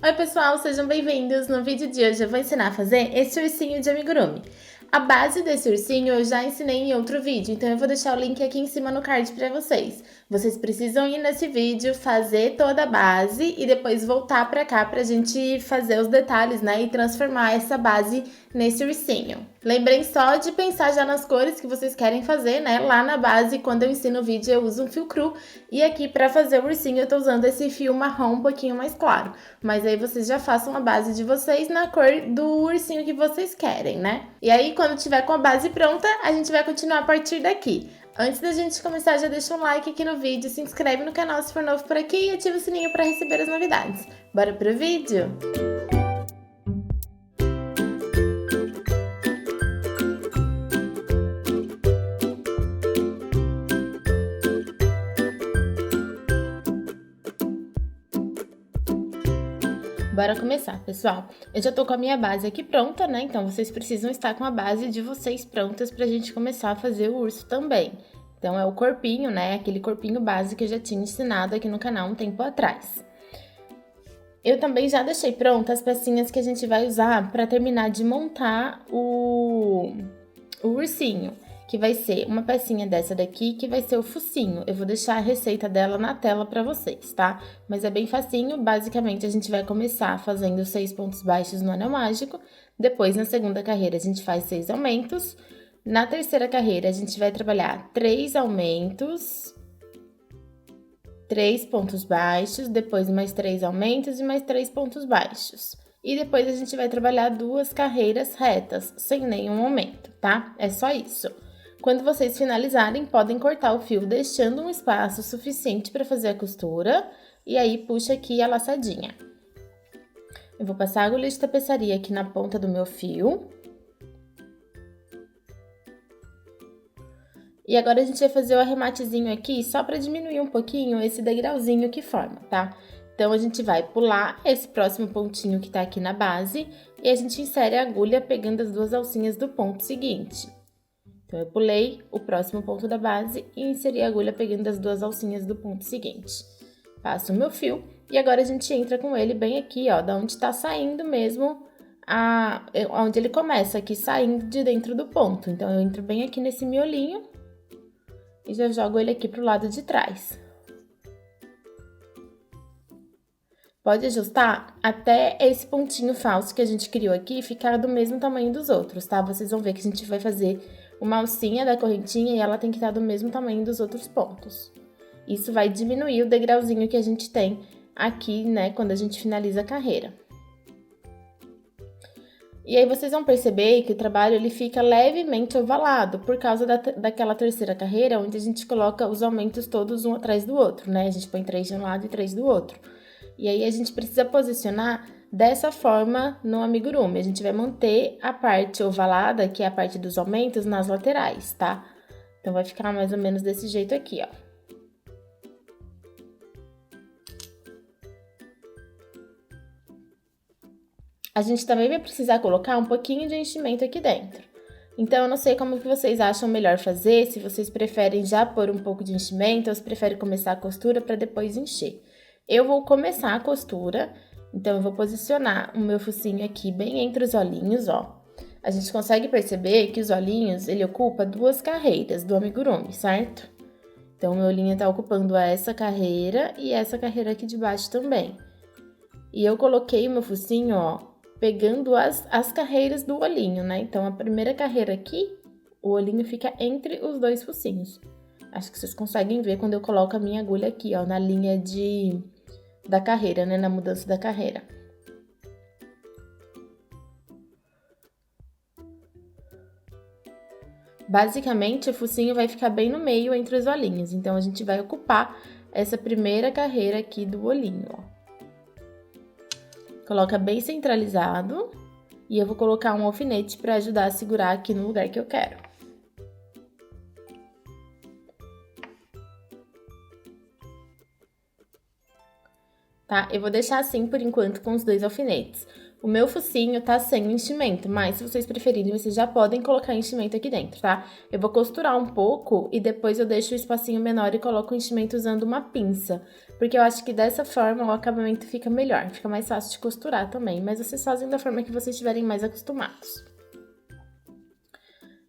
Oi pessoal, sejam bem-vindos! No vídeo de hoje eu vou ensinar a fazer esse ursinho de amigurumi. A base desse ursinho eu já ensinei em outro vídeo, então eu vou deixar o link aqui em cima no card para vocês. Vocês precisam ir nesse vídeo, fazer toda a base e depois voltar para cá pra gente fazer os detalhes, né? E transformar essa base nesse ursinho. Lembrem só de pensar já nas cores que vocês querem fazer, né? Lá na base, quando eu ensino o vídeo, eu uso um fio cru. E aqui para fazer o ursinho eu tô usando esse fio marrom um pouquinho mais claro. Mas aí vocês já façam a base de vocês na cor do ursinho que vocês querem, né? E aí, quando tiver com a base pronta, a gente vai continuar a partir daqui. Antes da gente começar, já deixa um like aqui no vídeo, se inscreve no canal se for novo por aqui e ativa o sininho para receber as novidades. Bora pro vídeo? Bora começar, pessoal. Eu já tô com a minha base aqui pronta, né? Então, vocês precisam estar com a base de vocês prontas pra gente começar a fazer o urso também. Então, é o corpinho, né? Aquele corpinho base que eu já tinha ensinado aqui no canal um tempo atrás. Eu também já deixei pronta as pecinhas que a gente vai usar pra terminar de montar o ursinho, que vai ser uma pecinha dessa daqui, que vai ser o focinho. Eu vou deixar a receita dela na tela pra vocês, tá? Mas é bem facinho, basicamente a gente vai começar fazendo 6 pontos baixos no anel mágico, depois na segunda carreira a gente faz 6 aumentos, na terceira carreira a gente vai trabalhar 3 aumentos, 3 pontos baixos, depois mais 3 aumentos e mais 3 pontos baixos. E depois a gente vai trabalhar 2 carreiras retas, sem nenhum aumento, tá? É só isso. Quando vocês finalizarem, podem cortar o fio, deixando um espaço suficiente para fazer a costura. E aí, puxa aqui a laçadinha. Eu vou passar a agulha de tapeçaria aqui na ponta do meu fio. E agora a gente vai fazer o arrematezinho aqui, só para diminuir um pouquinho esse degrauzinho que forma, tá? Então, a gente vai pular esse próximo pontinho que tá aqui na base e a gente insere a agulha pegando as 2 alcinhas do ponto seguinte. Então, eu pulei o próximo ponto da base e inseri a agulha pegando as 2 alcinhas do ponto seguinte. Passo o meu fio e agora a gente entra com ele bem aqui, ó, da onde tá saindo mesmo, onde ele começa aqui, saindo de dentro do ponto. Então, eu entro bem aqui nesse miolinho e já jogo ele aqui pro lado de trás. Pode ajustar até esse pontinho falso que a gente criou aqui ficar do mesmo tamanho dos outros, tá? Vocês vão ver que a gente vai fazer uma alcinha da correntinha e ela tem que estar do mesmo tamanho dos outros pontos. Isso vai diminuir o degrauzinho que a gente tem aqui, né, quando a gente finaliza a carreira. E aí vocês vão perceber que o trabalho ele fica levemente ovalado, por causa daquela terceira carreira, onde a gente coloca os aumentos todos um atrás do outro, né? A gente põe 3 de um lado e 3 do outro. E aí a gente precisa posicionar dessa forma no amigurumi. A gente vai manter a parte ovalada, que é a parte dos aumentos, nas laterais, tá? Então, vai ficar mais ou menos desse jeito aqui, ó. A gente também vai precisar colocar um pouquinho de enchimento aqui dentro. Então, eu não sei como que vocês acham melhor fazer, se vocês preferem já pôr um pouco de enchimento ou se preferem começar a costura para depois encher. Eu vou começar a costura, então eu vou posicionar o meu focinho aqui bem entre os olhinhos, ó. A gente consegue perceber que os olhinhos, ele ocupa 2 carreiras do amigurumi, certo? Então, o meu olhinho tá ocupando essa carreira e essa carreira aqui de baixo também. E eu coloquei o meu focinho, ó, pegando as carreiras do olhinho, né? Então, a primeira carreira aqui, o olhinho fica entre os 2 focinhos. Acho que vocês conseguem ver quando eu coloco a minha agulha aqui, ó, na linha da carreira, né? Na mudança da carreira. Basicamente, o focinho vai ficar bem no meio entre os olhinhos. Então, a gente vai ocupar essa primeira carreira aqui do olhinho, ó. Coloca bem centralizado. E eu vou colocar um alfinete para ajudar a segurar aqui no lugar que eu quero. tá? Eu vou deixar assim por enquanto com os 2 alfinetes. O meu focinho tá sem enchimento, mas se vocês preferirem, vocês já podem colocar enchimento aqui dentro, tá? Eu vou costurar um pouco e depois eu deixo o espacinho menor e coloco o enchimento usando uma pinça. Porque eu acho que dessa forma o acabamento fica melhor, fica mais fácil de costurar também. Mas vocês fazem da forma que vocês estiverem mais acostumados.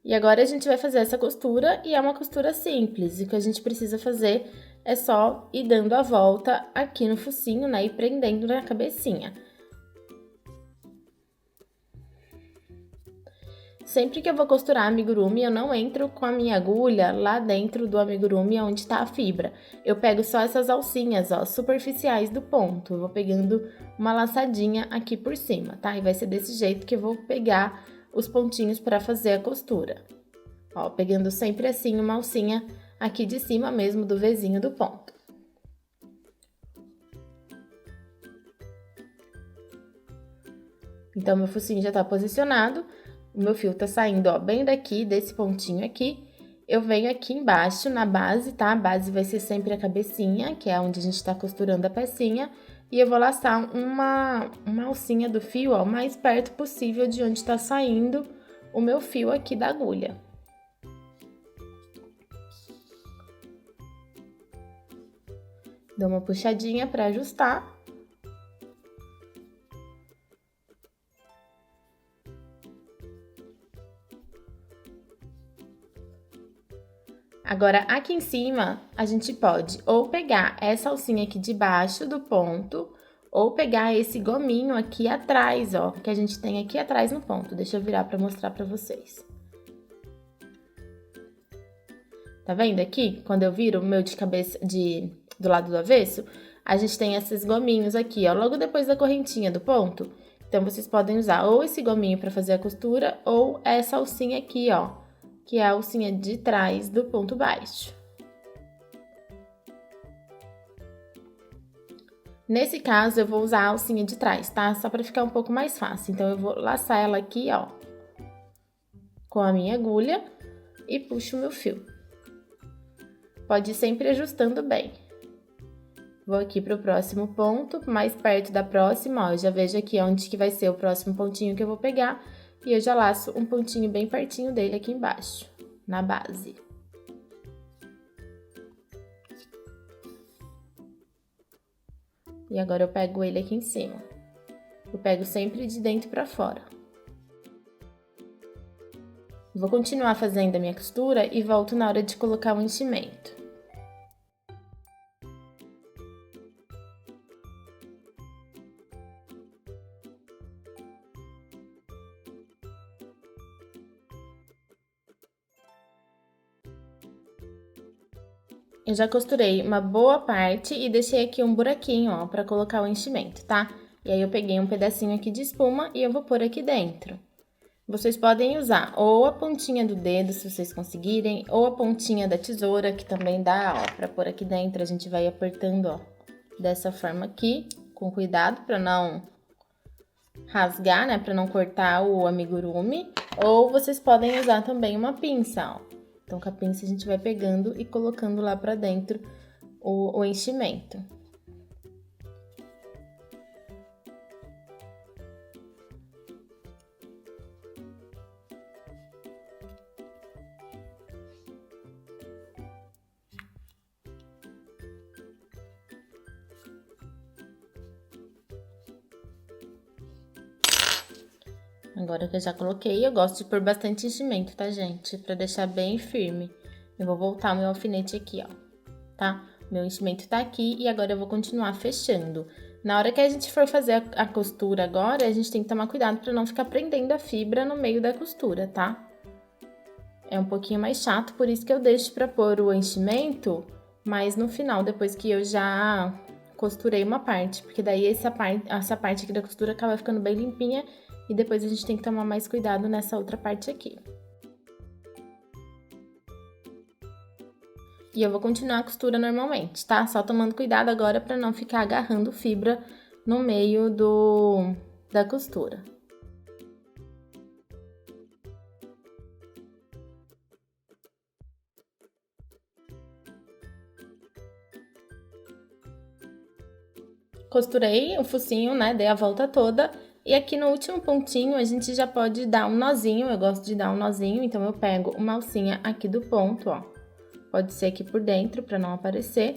E agora a gente vai fazer essa costura e é uma costura simples. E o que a gente precisa fazer é só ir dando a volta aqui no focinho, né? E prendendo na cabecinha. Sempre que eu vou costurar amigurumi, eu não entro com a minha agulha lá dentro do amigurumi onde tá a fibra. Eu pego só essas alcinhas, ó, superficiais do ponto. Eu vou pegando uma laçadinha aqui por cima, tá? E vai ser desse jeito que eu vou pegar os pontinhos para fazer a costura. Ó, pegando sempre assim uma alcinha aqui de cima mesmo do Vzinho do ponto. Então, meu focinho já tá posicionado, o meu fio tá saindo, ó, bem daqui, desse pontinho aqui. Eu venho aqui embaixo, na base, tá? A base vai ser sempre a cabecinha, que é onde a gente tá costurando a pecinha. E eu vou laçar uma alcinha do fio, ó, o mais perto possível de onde tá saindo o meu fio aqui da agulha. Dou uma puxadinha pra ajustar. Agora, aqui em cima, a gente pode ou pegar essa alcinha aqui de baixo do ponto, ou pegar esse gominho aqui atrás, ó, que a gente tem aqui atrás no ponto. Deixa eu virar pra mostrar pra vocês. Tá vendo aqui? Quando eu viro o meu de cabeça do lado do avesso, a gente tem esses gominhos aqui, ó, logo depois da correntinha do ponto. Então, vocês podem usar ou esse gominho pra fazer a costura, ou essa alcinha aqui, ó, que é a alcinha de trás do ponto baixo. Nesse caso, eu vou usar a alcinha de trás, tá? Só pra ficar um pouco mais fácil. Então, eu vou laçar ela aqui, ó, com a minha agulha e puxo o meu fio. Pode ir sempre ajustando bem. Vou aqui pro próximo ponto, mais perto da próxima, ó, eu já vejo aqui onde que vai ser o próximo pontinho que eu vou pegar. E eu já laço um pontinho bem pertinho dele aqui embaixo, na base. E agora eu pego ele aqui em cima. Eu pego sempre de dentro pra fora. Vou continuar fazendo a minha costura e volto na hora de colocar o enchimento. Eu já costurei uma boa parte e deixei aqui um buraquinho, ó, pra colocar o enchimento, tá? E aí, eu peguei um pedacinho aqui de espuma e eu vou pôr aqui dentro. Vocês podem usar ou a pontinha do dedo, se vocês conseguirem, ou a pontinha da tesoura, que também dá, ó, pra pôr aqui dentro. A gente vai apertando, ó, dessa forma aqui, com cuidado pra não rasgar, né, pra não cortar o amigurumi. Ou vocês podem usar também uma pinça, ó. Então, com a pinça a gente vai pegando e colocando lá pra dentro o enchimento. Agora que eu já coloquei, eu gosto de pôr bastante enchimento, tá, gente? Pra deixar bem firme. Eu vou voltar o meu alfinete aqui, ó, tá? Meu enchimento tá aqui e agora eu vou continuar fechando. Na hora que a gente for fazer a costura agora, a gente tem que tomar cuidado pra não ficar prendendo a fibra no meio da costura, tá? É um pouquinho mais chato, por isso que eu deixo pra pôr o enchimento, mas no final, depois que eu já costurei uma parte, porque daí essa parte aqui da costura acaba ficando bem limpinha e depois a gente tem que tomar mais cuidado nessa outra parte aqui. E eu vou continuar a costura normalmente, tá? Só tomando cuidado agora pra não ficar agarrando fibra no meio da costura. costurei o focinho, né, dei a volta toda. E aqui no último pontinho, a gente já pode dar um nozinho, eu gosto de dar um nozinho, então eu pego uma alcinha aqui do ponto, ó. Pode ser aqui por dentro, pra não aparecer.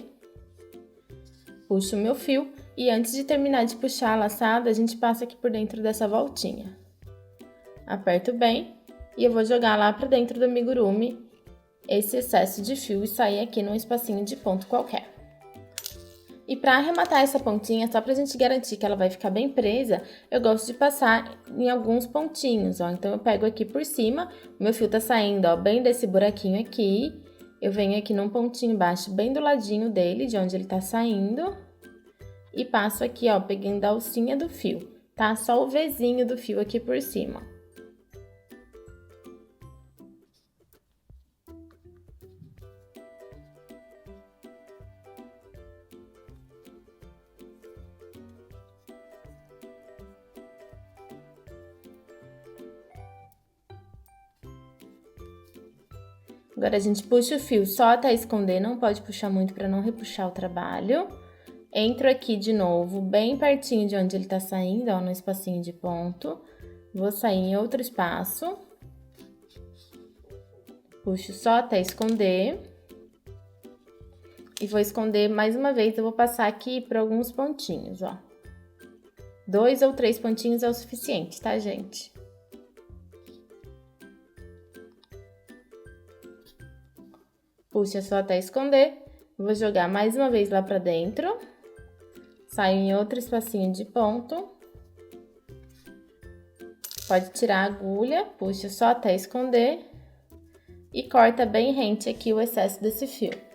Puxo o meu fio e antes de terminar de puxar a laçada, a gente passa aqui por dentro dessa voltinha. Aperto bem e eu vou jogar lá pra dentro do amigurumi esse excesso de fio e sair aqui num espacinho de ponto qualquer. E para arrematar essa pontinha, só pra gente garantir que ela vai ficar bem presa, eu gosto de passar em alguns pontinhos, ó. Então, eu pego aqui por cima, o meu fio tá saindo, ó, bem desse buraquinho aqui. Eu venho aqui num pontinho baixo, bem do ladinho dele, de onde ele tá saindo. E passo aqui, ó, pegando a alcinha do fio, tá? Só o Vzinho do fio aqui por cima. Agora, a gente puxa o fio só até esconder, não pode puxar muito para não repuxar o trabalho. Entro aqui de novo, bem pertinho de onde ele tá saindo, ó, no espacinho de ponto. Vou sair em outro espaço. Puxo só até esconder. E vou esconder mais uma vez, eu vou passar aqui por alguns pontinhos, ó. 2 ou 3 pontinhos é o suficiente, tá, gente? Puxa só até esconder, vou jogar mais uma vez lá pra dentro, saio em outro espacinho de ponto, pode tirar a agulha, puxa só até esconder e corta bem rente aqui o excesso desse fio.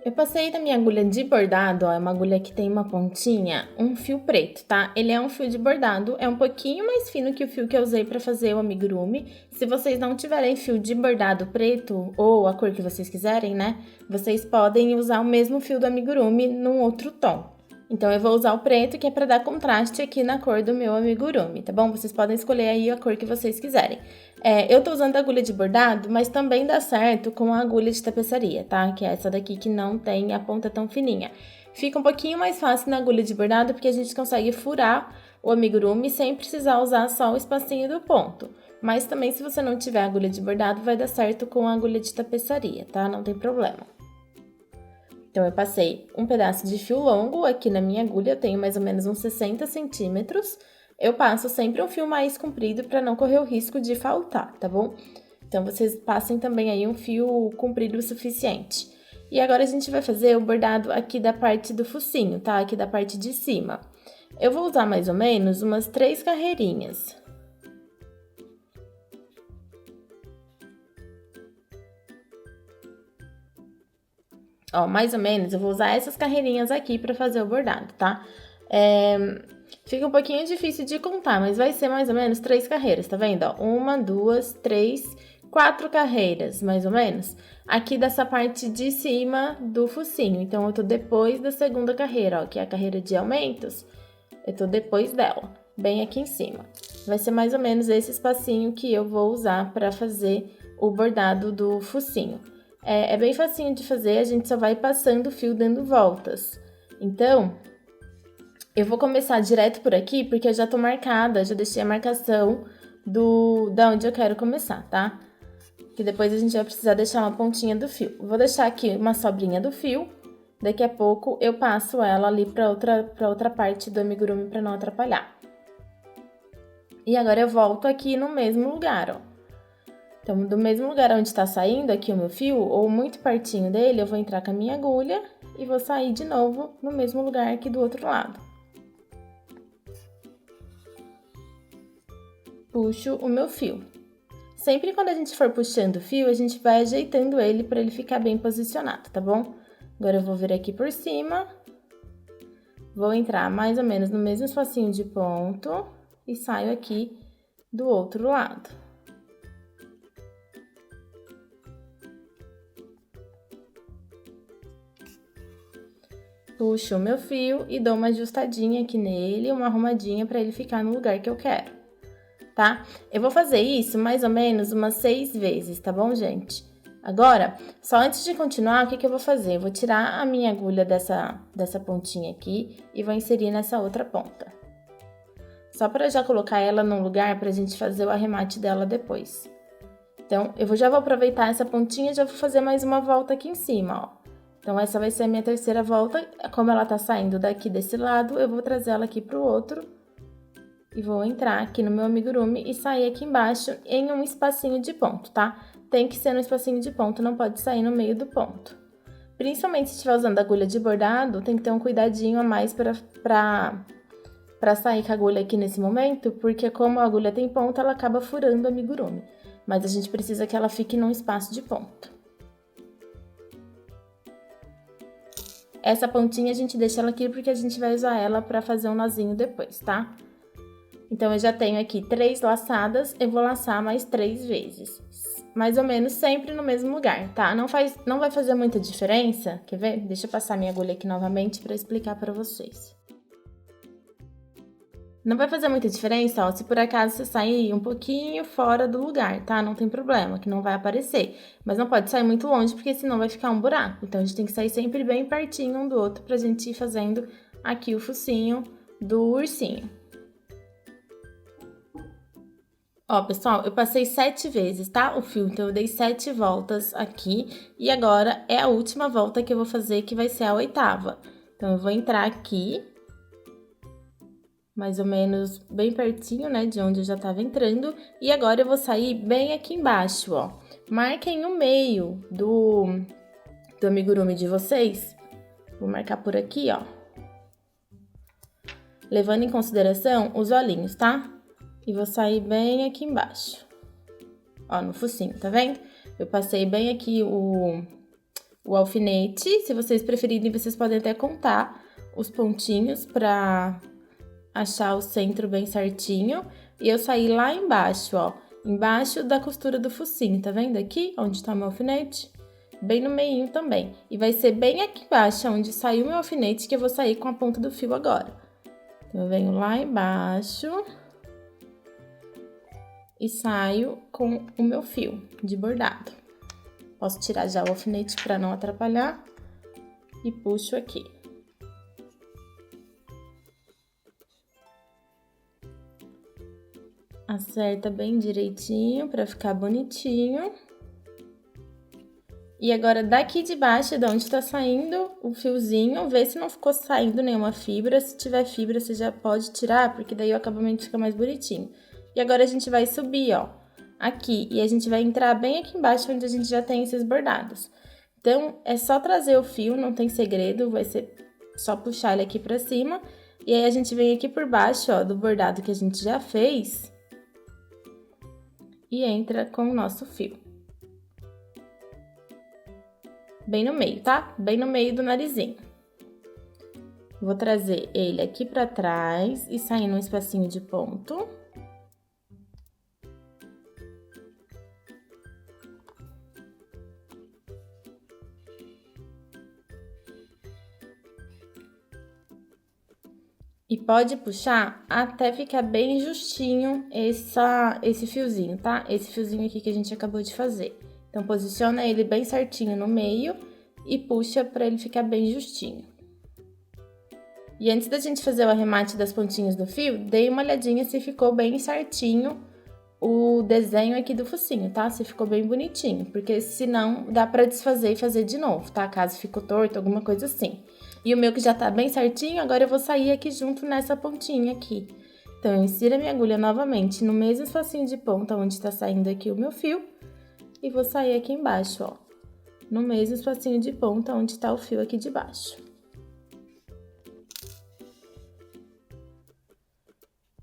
Eu passei da minha agulha de bordado, ó, é uma agulha que tem uma pontinha, um fio preto, tá? Ele é um fio de bordado, é um pouquinho mais fino que o fio que eu usei pra fazer o amigurumi. Se vocês não tiverem fio de bordado preto, ou a cor que vocês quiserem, né? Vocês podem usar o mesmo fio do amigurumi num outro tom. Então, eu vou usar o preto, que é pra dar contraste aqui na cor do meu amigurumi, tá bom? Vocês podem escolher aí a cor que vocês quiserem. Eu tô usando a agulha de bordado, mas também dá certo com a agulha de tapeçaria, tá? Que é essa daqui que não tem a ponta tão fininha. Fica um pouquinho mais fácil na agulha de bordado, porque a gente consegue furar o amigurumi sem precisar usar só o espacinho do ponto. Mas também, se você não tiver agulha de bordado, vai dar certo com a agulha de tapeçaria, tá? Não tem problema. Então, eu passei um pedaço de fio longo aqui na minha agulha, eu tenho mais ou menos uns 60 centímetros. Eu passo sempre um fio mais comprido para não correr o risco de faltar, tá bom? Então, vocês passem também aí um fio comprido o suficiente. E agora, a gente vai fazer o bordado aqui da parte do focinho, tá? Aqui da parte de cima. Eu vou usar mais ou menos umas 3 carreirinhas. Ó, mais ou menos, eu vou usar essas carreirinhas aqui pra fazer o bordado, tá? Fica um pouquinho difícil de contar, mas vai ser mais ou menos 3 carreiras, tá vendo? Ó, 1, 2, 3, 4 carreiras, mais ou menos. Aqui dessa parte de cima do focinho. Então, eu tô depois da segunda carreira, ó, que é a carreira de aumentos. Eu tô depois dela, bem aqui em cima. Vai ser mais ou menos esse espacinho que eu vou usar pra fazer o bordado do focinho. É bem facinho de fazer, a gente só vai passando o fio dando voltas. Então, eu vou começar direto por aqui, porque eu já tô marcada, já deixei a marcação da onde eu quero começar, tá? Que depois a gente vai precisar deixar uma pontinha do fio. Vou deixar aqui uma sobrinha do fio, daqui a pouco eu passo ela ali pra outra parte do amigurumi pra não atrapalhar. E agora eu volto aqui no mesmo lugar, ó. Então, do mesmo lugar onde tá saindo aqui o meu fio, ou muito pertinho dele, eu vou entrar com a minha agulha e vou sair de novo no mesmo lugar aqui do outro lado. Puxo o meu fio. Sempre quando a gente for puxando o fio, a gente vai ajeitando ele para ele ficar bem posicionado, tá bom? Agora eu vou vir aqui por cima, vou entrar mais ou menos no mesmo espacinho de ponto e saio aqui do outro lado. Puxo o meu fio e dou uma ajustadinha aqui nele, uma arrumadinha para ele ficar no lugar que eu quero, tá? Eu vou fazer isso mais ou menos umas 6 vezes, tá bom, gente? Agora, só antes de continuar, o que eu vou fazer? Eu vou tirar a minha agulha dessa pontinha aqui e vou inserir nessa outra ponta. Só para já colocar ela num lugar pra gente fazer o arremate dela depois. Então, já vou aproveitar essa pontinha e já vou fazer mais uma volta aqui em cima, ó. Então, essa vai ser a minha terceira volta. Como ela tá saindo daqui desse lado, eu vou trazer ela aqui pro outro. E vou entrar aqui no meu amigurumi e sair aqui embaixo em um espacinho de ponto, tá? Tem que ser no espacinho de ponto, não pode sair no meio do ponto. Principalmente se estiver usando agulha de bordado, tem que ter um cuidadinho a mais pra sair com a agulha aqui nesse momento, porque como a agulha tem ponta, ela acaba furando o amigurumi. Mas a gente precisa que ela fique num espaço de ponto. Essa pontinha a gente deixa ela aqui porque a gente vai usar ela pra fazer um nozinho depois, tá? Então, eu já tenho aqui 3 laçadas, eu vou laçar mais 3 vezes. Mais ou menos sempre no mesmo lugar, tá? Não vai fazer muita diferença, quer ver? Deixa eu passar minha agulha aqui novamente pra explicar pra vocês. Não vai fazer muita diferença, ó, se por acaso você sair um pouquinho fora do lugar, tá? Não tem problema, que não vai aparecer. Mas não pode sair muito longe, porque senão vai ficar um buraco. Então, a gente tem que sair sempre bem pertinho um do outro pra gente ir fazendo aqui o focinho do ursinho. Ó, pessoal, eu passei 7 vezes, tá? O fio, então eu dei 7 voltas aqui. E agora é a última volta que eu vou fazer, que vai ser a 8ª. Então, eu vou entrar aqui, mais ou menos bem pertinho, né, de onde eu já tava entrando. E agora eu vou sair bem aqui embaixo, ó. Marquem o meio do amigurumi de vocês. Vou marcar por aqui, ó. Levando em consideração os olhinhos, tá? E vou sair bem aqui embaixo. Ó, no focinho, tá vendo? Eu passei bem aqui o alfinete. Se vocês preferirem, vocês podem até contar os pontinhos pra achar o centro bem certinho. E eu saí lá embaixo, ó. Embaixo da costura do focinho, tá vendo aqui? Onde tá o meu alfinete? Bem no meinho também. E vai ser bem aqui embaixo, onde saiu o meu alfinete, que eu vou sair com a ponta do fio agora. Então, eu venho lá embaixo e saio com o meu fio de bordado. Posso tirar já o alfinete para não atrapalhar e puxo aqui. Acerta bem direitinho para ficar bonitinho. E agora, daqui de baixo, de onde tá saindo o fiozinho, vê se não ficou saindo nenhuma fibra. Se tiver fibra, você já pode tirar, porque daí o acabamento fica mais bonitinho. E agora, a gente vai subir, ó, aqui. E a gente vai entrar bem aqui embaixo, onde a gente já tem esses bordados. Então, é só trazer o fio, não tem segredo, vai ser só puxar ele aqui pra cima. E aí, a gente vem aqui por baixo, ó, do bordado que a gente já fez. E entra com o nosso fio. Bem no meio, tá? Bem no meio do narizinho. Vou trazer ele aqui pra trás e sair num espacinho de ponto. E pode puxar até ficar bem justinho esse fiozinho, tá? Esse fiozinho aqui que a gente acabou de fazer. Então, posiciona ele bem certinho no meio e puxa pra ele ficar bem justinho. E antes da gente fazer o arremate das pontinhas do fio, dei uma olhadinha se ficou bem certinho o desenho aqui do focinho, tá? Se ficou bem bonitinho, porque senão dá pra desfazer e fazer de novo, tá? Caso ficou torto, alguma coisa assim. E o meu que já tá bem certinho, agora eu vou sair aqui junto nessa pontinha aqui. Então, eu insiro a minha agulha novamente no mesmo espacinho de ponta onde tá saindo aqui o meu fio. E vou sair aqui embaixo, ó, no mesmo espacinho de ponta onde tá o fio aqui de baixo.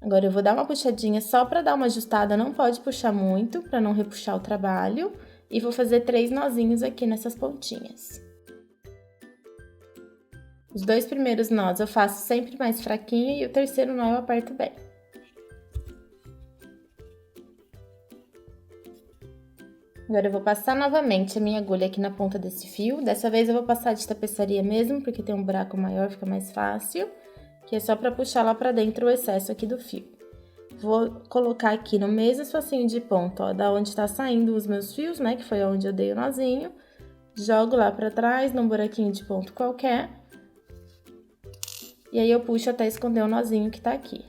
Agora, eu vou dar uma puxadinha só pra dar uma ajustada, não pode puxar muito, pra não repuxar o trabalho. E vou fazer 3 nozinhos aqui nessas pontinhas. Os 2 primeiros nós eu faço sempre mais fraquinho e o terceiro nó eu aperto bem. Agora, eu vou passar novamente a minha agulha aqui na ponta desse fio. Dessa vez, eu vou passar de tapeçaria mesmo, porque tem um buraco maior, fica mais fácil. Que é só pra puxar lá pra dentro o excesso aqui do fio. Vou colocar aqui no mesmo espacinho de ponta, ó, da onde tá saindo os meus fios, né, que foi onde eu dei o nozinho. Jogo lá pra trás, num buraquinho de ponto qualquer. E aí, eu puxo até esconder o nozinho que tá aqui.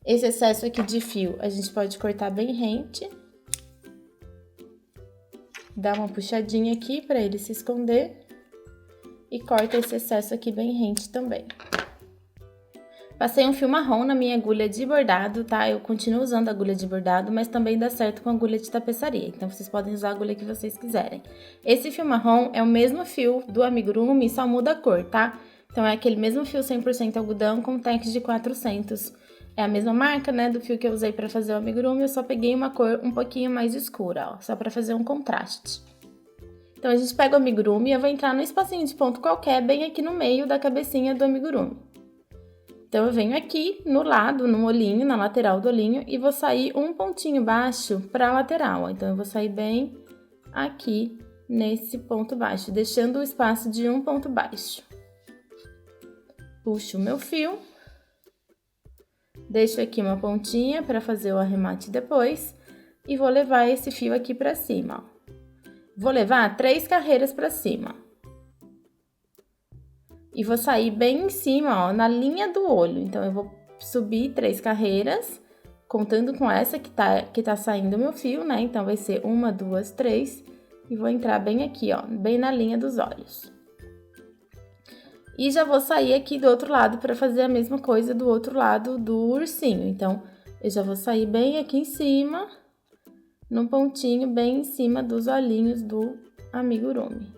Esse excesso aqui de fio, a gente pode cortar bem rente. Dá uma puxadinha aqui pra ele se esconder. E corta esse excesso aqui bem rente também. Passei um fio marrom na minha agulha de bordado, tá? Eu continuo usando a agulha de bordado, mas também dá certo com a agulha de tapeçaria. Então, vocês podem usar a agulha que vocês quiserem. Esse fio marrom é o mesmo fio do amigurumi, só muda a cor, tá? Então, é aquele mesmo fio 100% algodão com tex de 400. É a mesma marca, né, do fio que eu usei pra fazer o amigurumi, eu só peguei uma cor um pouquinho mais escura, ó, só pra fazer um contraste. Então, a gente pega o amigurumi e eu vou entrar num espacinho de ponto qualquer, bem aqui no meio da cabecinha do amigurumi. Então, eu venho aqui no lado, no olhinho, na lateral do olhinho, e vou sair um pontinho baixo pra lateral, ó. Então, eu vou sair bem aqui nesse ponto baixo, deixando o espaço de um ponto baixo. Puxo o meu fio. Deixo aqui uma pontinha para fazer o arremate depois e vou levar esse fio aqui para cima, ó. Vou levar 3 carreiras para cima. E vou sair bem em cima, ó, na linha do olho. Então, eu vou subir 3 carreiras, contando com essa que tá saindo o meu fio, né? Então, vai ser 1, 2, 3. E vou entrar bem aqui, ó, bem na linha dos olhos. E já vou sair aqui do outro lado para fazer a mesma coisa do outro lado do ursinho. Então, eu já vou sair bem aqui em cima, no pontinho bem em cima dos olhinhos do amigurumi.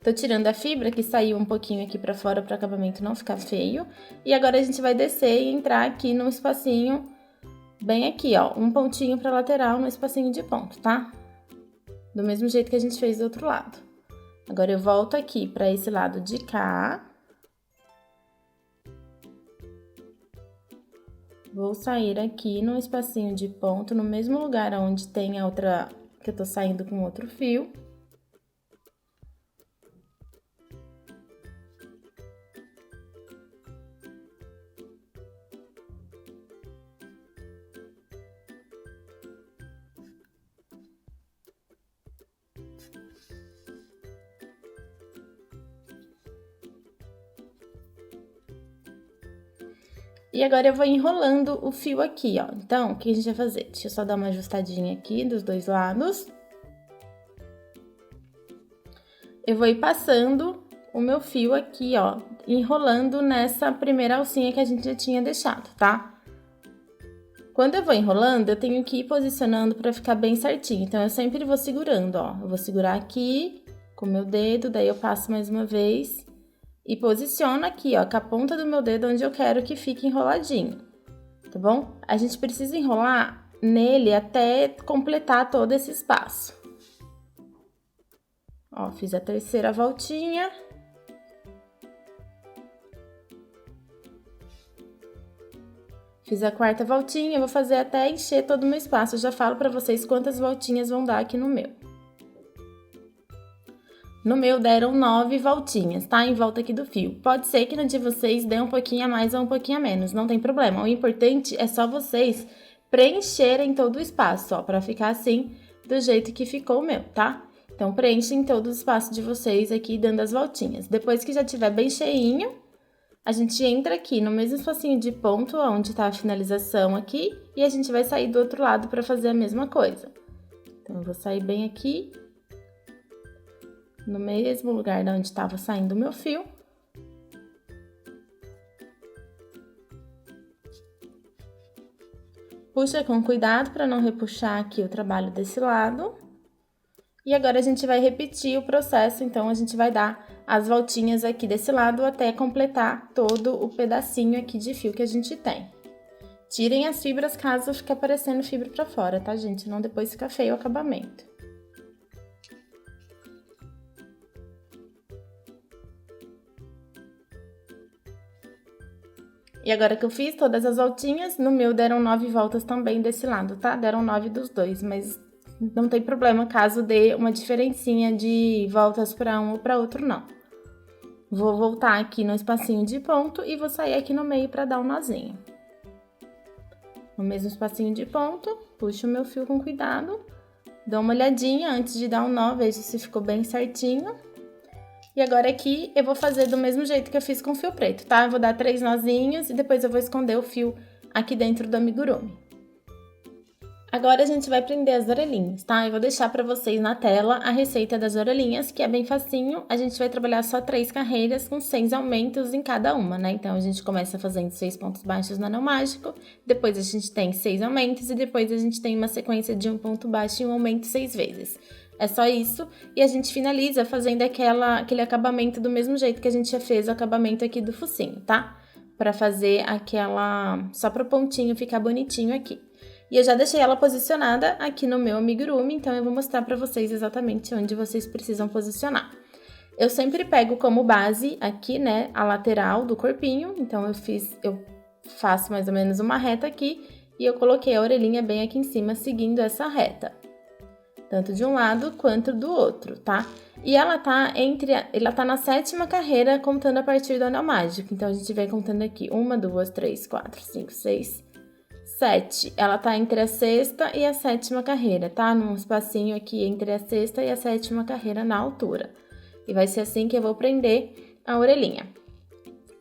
Tô tirando a fibra que saiu um pouquinho aqui pra fora para o acabamento não ficar feio. E agora a gente vai descer e entrar aqui num espacinho bem aqui, ó. Um pontinho pra lateral no espacinho de ponto, tá? Do mesmo jeito que a gente fez do outro lado. Agora, eu volto aqui pra esse lado de cá. Vou sair aqui no espacinho de ponto, no mesmo lugar onde tem a outra, que eu tô saindo com outro fio. E agora, eu vou enrolando o fio aqui, ó. Então, o que a gente vai fazer? Deixa eu só dar uma ajustadinha aqui dos dois lados. Eu vou ir passando o meu fio aqui, ó, enrolando nessa primeira alcinha que a gente já tinha deixado, tá? Quando eu vou enrolando, eu tenho que ir posicionando pra ficar bem certinho. Então, eu sempre vou segurando, ó. Eu vou segurar aqui com o meu dedo, daí eu passo mais uma vez e posiciono aqui, ó, com a ponta do meu dedo onde eu quero que fique enroladinho, tá bom? A gente precisa enrolar nele até completar todo esse espaço. Ó, fiz a terceira voltinha. Fiz a quarta voltinha, eu vou fazer até encher todo o meu espaço. Eu já falo pra vocês quantas voltinhas vão dar aqui no meu. No meu deram 9 voltinhas, tá? Em volta aqui do fio. Pode ser que no de vocês dê um pouquinho a mais ou um pouquinho a menos, não tem problema. O importante é só vocês preencherem todo o espaço, ó, pra ficar assim, do jeito que ficou o meu, tá? Então, preenchem todo o espaço de vocês aqui, dando as voltinhas. Depois que já tiver bem cheinho, a gente entra aqui no mesmo espacinho de ponto, onde tá a finalização aqui, e a gente vai sair do outro lado pra fazer a mesma coisa. Então, eu vou sair bem aqui, no mesmo lugar de onde estava saindo o meu fio. Puxa com cuidado para não repuxar aqui o trabalho desse lado. E agora, a gente vai repetir o processo, então, a gente vai dar as voltinhas aqui desse lado até completar todo o pedacinho aqui de fio que a gente tem. Tirem as fibras caso fique aparecendo fibra pra fora, tá, gente? Senão depois fica feio o acabamento. E agora que eu fiz todas as voltinhas, no meu deram 9 voltas também desse lado, tá? Deram 9 dos dois, mas não tem problema caso dê uma diferencinha de voltas para um ou para outro, não. Vou voltar aqui no espacinho de ponto e vou sair aqui no meio para dar um nozinho. No mesmo espacinho de ponto, puxo o meu fio com cuidado, dou uma olhadinha antes de dar um nó, vejo se ficou bem certinho. E agora aqui eu vou fazer do mesmo jeito que eu fiz com o fio preto, tá? Eu vou dar 3 nozinhos e depois eu vou esconder o fio aqui dentro do amigurumi. Agora a gente vai prender as orelhinhas, tá? Eu vou deixar pra vocês na tela a receita das orelhinhas, que é bem facinho. A gente vai trabalhar só 3 carreiras com 6 aumentos em cada uma, né? Então, a gente começa fazendo 6 pontos baixos no anel mágico, depois a gente tem 6 aumentos e depois a gente tem uma sequência de 1 ponto baixo e um aumento 6 vezes. É só isso, e a gente finaliza fazendo aquele acabamento do mesmo jeito que a gente já fez o acabamento aqui do focinho, tá? Pra fazer só pro pontinho ficar bonitinho aqui. E eu já deixei ela posicionada aqui no meu amigurumi, então eu vou mostrar pra vocês exatamente onde vocês precisam posicionar. Eu sempre pego como base aqui, né, a lateral do corpinho, então eu faço mais ou menos uma reta aqui e eu coloquei a orelhinha bem aqui em cima, seguindo essa reta. Tanto de um lado quanto do outro, tá? E ela tá na 7ª carreira, contando a partir do anel mágico. Então, a gente vai contando aqui 1, 2, 3, 4, 5, 6, 7. Ela tá entre a 6ª e a 7ª carreira, tá? Num espacinho aqui entre a 6ª e a 7ª carreira na altura. E vai ser assim que eu vou prender a orelhinha.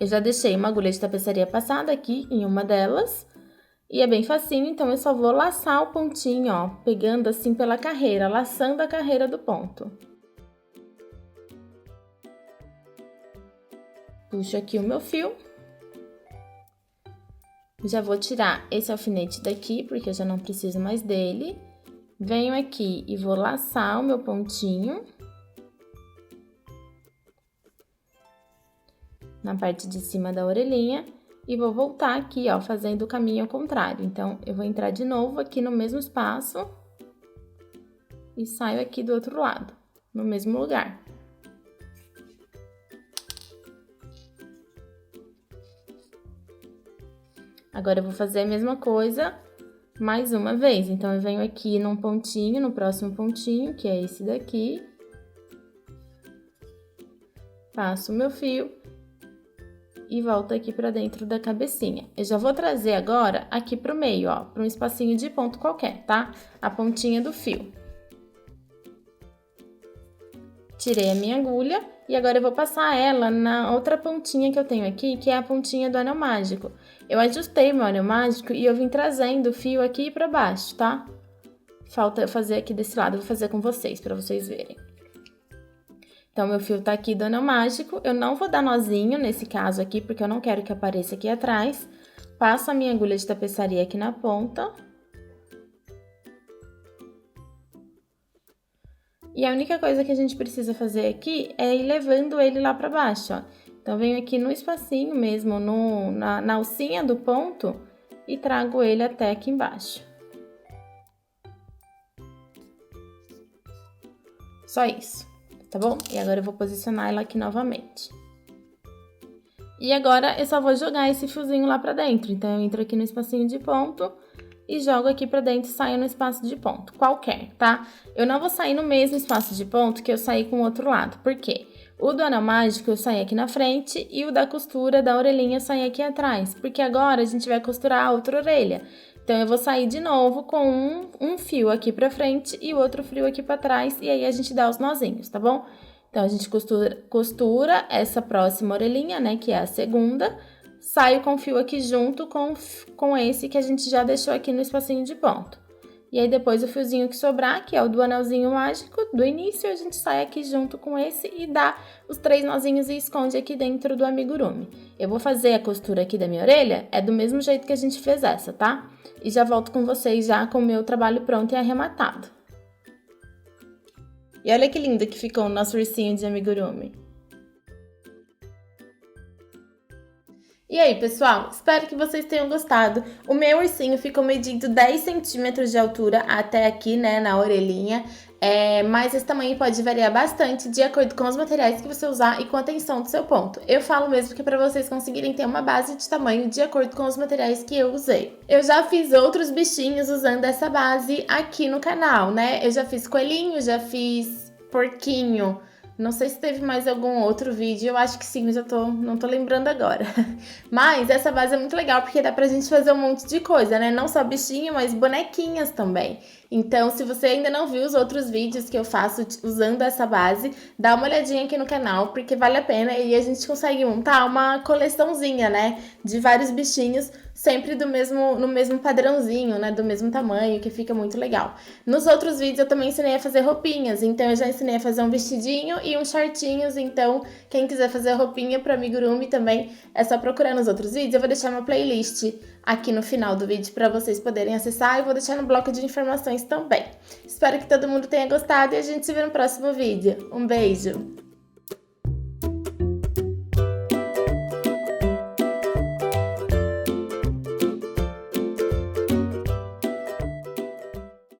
Eu já deixei uma agulha de tapeçaria passada aqui em uma delas. E é bem facinho, então eu só vou laçar o pontinho, ó, pegando assim pela carreira, laçando a carreira do ponto. Puxo aqui o meu fio. Já vou tirar esse alfinete daqui, porque eu já não preciso mais dele. Venho aqui e vou laçar o meu pontinho. Na parte de cima da orelhinha. E vou voltar aqui, ó, fazendo o caminho ao contrário. Então, eu vou entrar de novo aqui no mesmo espaço. E saio aqui do outro lado, no mesmo lugar. Agora, eu vou fazer a mesma coisa mais uma vez. Então, eu venho aqui num pontinho, no próximo pontinho, que é esse daqui. Passo o meu fio. E volto aqui pra dentro da cabecinha. Eu já vou trazer agora aqui pro meio, ó, pra um espacinho de ponto qualquer, tá? A pontinha do fio. Tirei a minha agulha e agora eu vou passar ela na outra pontinha que eu tenho aqui, que é a pontinha do anel mágico. Eu ajustei meu anel mágico e eu vim trazendo o fio aqui pra baixo, tá? Falta eu fazer aqui desse lado, eu vou fazer com vocês, pra vocês verem. Então, meu fio tá aqui do anel mágico, eu não vou dar nozinho nesse caso aqui, porque eu não quero que apareça aqui atrás. Passo a minha agulha de tapeçaria aqui na ponta. E a única coisa que a gente precisa fazer aqui é ir levando ele lá pra baixo, ó. Então, venho aqui no espacinho mesmo, na alcinha do ponto, e trago ele até aqui embaixo. Só isso. Tá bom? E agora eu vou posicionar ela aqui novamente. E agora eu só vou jogar esse fiozinho lá pra dentro. Então, eu entro aqui no espacinho de ponto e jogo aqui pra dentro e saio no espaço de ponto, qualquer, tá? Eu não vou sair no mesmo espaço de ponto que eu saí com o outro lado. Por quê? O do anel mágico eu saí aqui na frente e o da costura da orelhinha eu saí aqui atrás. Porque agora a gente vai costurar a outra orelha. Então, eu vou sair de novo com um fio aqui pra frente e o outro fio aqui pra trás, e aí a gente dá os nozinhos, tá bom? Então, a gente costura essa próxima orelhinha, né, que é a segunda, saio com o fio aqui junto com esse que a gente já deixou aqui no espacinho de ponto. E aí, depois o fiozinho que sobrar, que é o do anelzinho mágico do início, a gente sai aqui junto com esse e dá os 3 nozinhos e esconde aqui dentro do amigurumi. Eu vou fazer a costura aqui da minha orelha, é do mesmo jeito que a gente fez essa, tá? E já volto com vocês já com o meu trabalho pronto e arrematado. E olha que lindo que ficou o nosso ursinho de amigurumi. E aí, pessoal? Espero que vocês tenham gostado. O meu ursinho ficou medindo 10 centímetros de altura até aqui, né, na orelhinha. Mas esse tamanho pode variar bastante de acordo com os materiais que você usar e com a tensão do seu ponto. Eu falo mesmo que é para vocês conseguirem ter uma base de tamanho de acordo com os materiais que eu usei. Eu já fiz outros bichinhos usando essa base aqui no canal, né? Eu já fiz coelhinho, já fiz porquinho. Não sei se teve mais algum outro vídeo, eu acho que sim, mas não tô lembrando agora. Mas essa base é muito legal porque dá pra gente fazer um monte de coisa, né? Não só bichinho, mas bonequinhas também. Então, se você ainda não viu os outros vídeos que eu faço usando essa base, dá uma olhadinha aqui no canal, porque vale a pena e a gente consegue montar uma coleçãozinha, né? De vários bichinhos, sempre no mesmo padrãozinho, né? Do mesmo tamanho, que fica muito legal. Nos outros vídeos eu também ensinei a fazer roupinhas, então eu já ensinei a fazer um vestidinho e uns shortinhos, então quem quiser fazer roupinha para amigurumi também é só procurar nos outros vídeos. Eu vou deixar uma playlist aqui no final do vídeo para vocês poderem acessar e vou deixar no bloco de informações também. Espero que todo mundo tenha gostado e a gente se vê no próximo vídeo. Um beijo!